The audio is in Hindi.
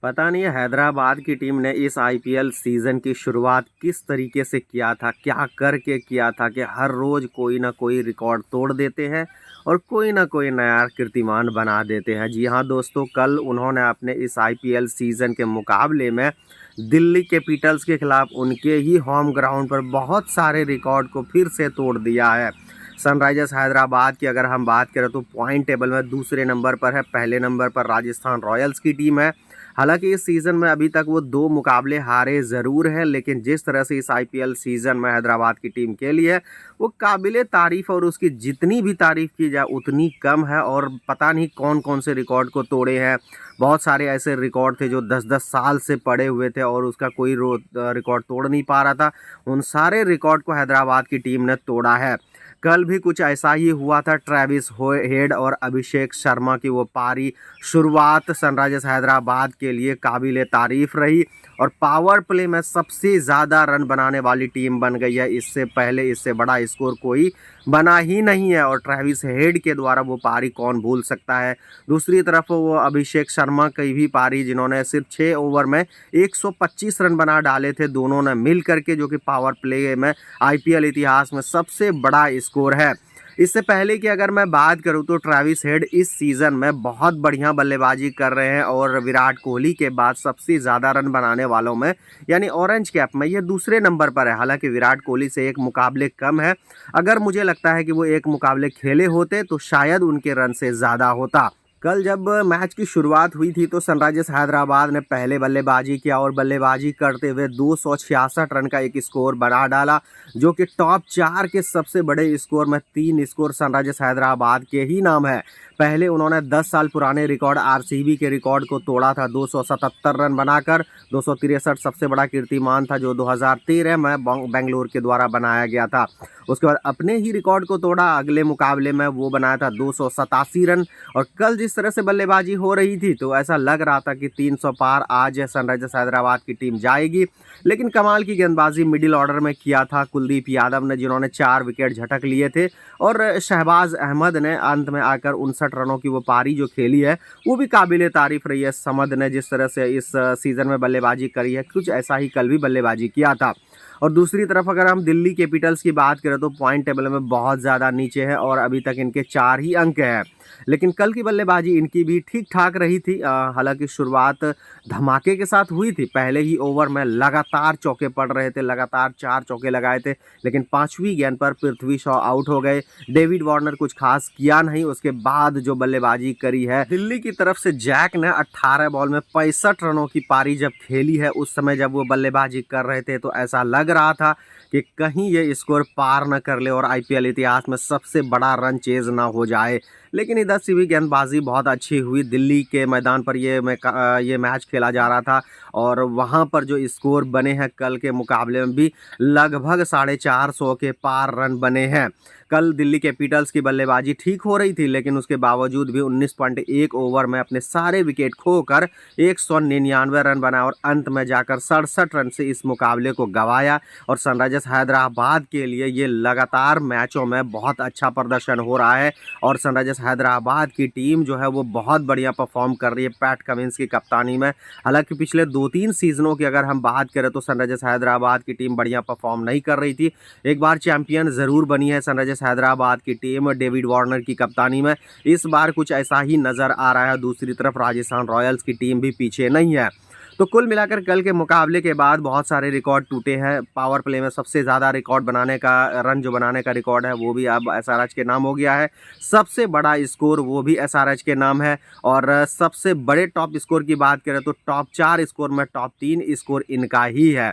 पता नहीं हैदराबाद की टीम ने इस आईपीएल सीज़न की शुरुआत किस तरीके से किया था, क्या करके किया था कि हर रोज़ कोई ना कोई रिकॉर्ड तोड़ देते हैं और कोई ना कोई नया कीर्तिमान बना देते हैं। जी हाँ दोस्तों, कल उन्होंने अपने इस आईपीएल सीज़न के मुकाबले में दिल्ली कैपिटल्स के खिलाफ उनके ही होम ग्राउंड पर बहुत सारे रिकॉर्ड को फिर से तोड़ दिया है। सनराइजर्स हैदराबाद की अगर हम बात करें तो पॉइंट टेबल में दूसरे नंबर पर है, पहले नंबर पर राजस्थान रॉयल्स की टीम है। हालांकि इस सीज़न में अभी तक वो 2 मुकाबले हारे ज़रूर हैं, लेकिन जिस तरह से इस आईपीएल सीज़न में हैदराबाद की टीम खेली है, वो काबिले तारीफ़ और उसकी जितनी भी तारीफ़ की जाए उतनी कम है। और पता नहीं कौन-कौन से रिकॉर्ड को तोड़े हैं। बहुत सारे ऐसे रिकॉर्ड थे जो 10-10 साल से पड़े हुए थे और उसका कोई रिकॉर्ड तोड़ नहीं पा रहा था। उन सारे रिकॉर्ड को हैदराबाद की टीम ने तोड़ा है। कल भी कुछ ऐसा ही हुआ था। ट्रेविस हेड और अभिषेक शर्मा की वो पारी शुरुआत सनराइजर्स हैदराबाद के लिए काबिले तारीफ रही और पावर प्ले में सबसे ज़्यादा रन बनाने वाली टीम बन गई है। इससे पहले इससे बड़ा स्कोर कोई बना ही नहीं है और ट्रेविस हेड के द्वारा वो पारी कौन भूल सकता है। दूसरी तरफ वो अभिषेक शर्मा की भी पारी, जिन्होंने सिर्फ 6 ओवर में 125 रन बना डाले थे दोनों ने मिल करके, जो कि पावर प्ले में आईपीएल इतिहास में सबसे बड़ा स्कोर है। इससे पहले कि अगर मैं बात करूं तो ट्रेविस हेड इस सीज़न में बहुत बढ़िया बल्लेबाजी कर रहे हैं और विराट कोहली के बाद सबसे ज़्यादा रन बनाने वालों में यानी ऑरेंज कैप में ये दूसरे नंबर पर है। हालांकि विराट कोहली से एक मुकाबले कम है। अगर मुझे लगता है कि वो एक मुकाबले खेले होते तो शायद उनके रन से ज़्यादा होता। कल जब मैच की शुरुआत हुई थी तो सनराइजर्स हैदराबाद ने पहले बल्लेबाजी किया और बल्लेबाजी करते हुए 266 रन का एक स्कोर बना डाला, जो कि टॉप 4 के सबसे बड़े स्कोर में 3 स्कोर सनराइजर्स हैदराबाद के ही नाम है। पहले उन्होंने 10 साल पुराने रिकॉर्ड आरसीबी के रिकॉर्ड को तोड़ा था 277 रन बनाकर। 263 सबसे बड़ा कीर्तिमान था जो 2013 में बेंगलुरु के द्वारा बनाया गया था। उसके बाद अपने ही रिकॉर्ड को तोड़ा, अगले मुकाबले में वो बनाया था 287 रन। और कल जिस तरह से बल्लेबाजी हो रही थी तो ऐसा लग रहा था कि 300 पार आज सनराइजर्स हैदराबाद की टीम जाएगी। लेकिन कमाल की गेंदबाजी मिडिल ऑर्डर में किया था कुलदीप यादव ने, जिन्होंने 4 विकेट झटक लिए थे और शहबाज अहमद ने अंत में आकर 59 रनों की वो पारी जो खेली है वो भी काबिले तारीफ रही है। समद ने जिस तरह से इस सीज़न में बल्लेबाजी करी है, कुछ ऐसा ही कल भी बल्लेबाजी किया था। और दूसरी तरफ अगर हम दिल्ली कैपिटल्स की बात करें तो पॉइंट टेबल में बहुत ज़्यादा नीचे है और अभी तक इनके 4 ही अंक हैं। लेकिन कल की बल्लेबाजी इनकी भी ठीक ठाक रही थी। हालांकि शुरुआत धमाके के साथ हुई थी। पहले ही ओवर में लगातार चौके पड़ रहे थे, लगातार 4 चौके लगाए थे, लेकिन 5वीं गेंद पर पृथ्वी शॉ आउट हो गए। डेविड वार्नर कुछ खास किया नहीं। उसके बाद जो बल्लेबाजी करी है दिल्ली की तरफ से, जैक ने 18 बॉल में 65 रनों की पारी जब खेली है, उस समय जब वो बल्लेबाजी कर रहे थे तो ऐसा लग रहा था कि कहीं ये स्कोर पार न कर ले और आईपीएल इतिहास में सबसे बड़ा रन चेज ना हो जाए। लेकिन इधर से भी गेंदबाजी बहुत अच्छी हुई। दिल्ली के मैदान पर ये मैच खेला जा रहा था और वहां पर जो स्कोर बने हैं कल के मुकाबले में भी लगभग 450 के पार रन बने हैं। कल दिल्ली कैपिटल्स की बल्लेबाजी ठीक हो रही थी, लेकिन उसके बावजूद भी 19.1 ओवर में अपने सारे विकेट खोकर 199 रन बनाए और अंत में जाकर 67 रन से इस मुकाबले को गंवाया। और सनराइजर्स हैदराबाद के लिए ये लगातार मैचों में बहुत अच्छा प्रदर्शन हो रहा है और सनराइजर्स हैदराबाद की टीम जो है वो बहुत बढ़िया परफॉर्म कर रही है पैट कमिंस की कप्तानी में। हालांकि पिछले 2-3 सीजनों की अगर हम बात करें तो सनराइजर्स हैदराबाद की टीम बढ़िया परफॉर्म नहीं कर रही थी। एक बार चैंपियन ज़रूर बनी है सनराइजर्स हैदराबाद की टीम डेविड वार्नर की कप्तानी में। इस बार कुछ ऐसा ही नज़र आ रहा है। दूसरी तरफ राजस्थान रॉयल्स की टीम भी पीछे नहीं है। तो कुल मिलाकर कल के मुकाबले के बाद बहुत सारे रिकॉर्ड टूटे हैं। पावर प्ले में सबसे ज़्यादा रिकॉर्ड बनाने का, रन जो बनाने का रिकॉर्ड है वो भी अब एसआरएच के नाम हो गया है। सबसे बड़ा स्कोर वो भी एसआरएच के नाम है और सबसे बड़े टॉप स्कोर की बात करें तो टॉप 4 स्कोर में टॉप 3 स्कोर इनका ही है।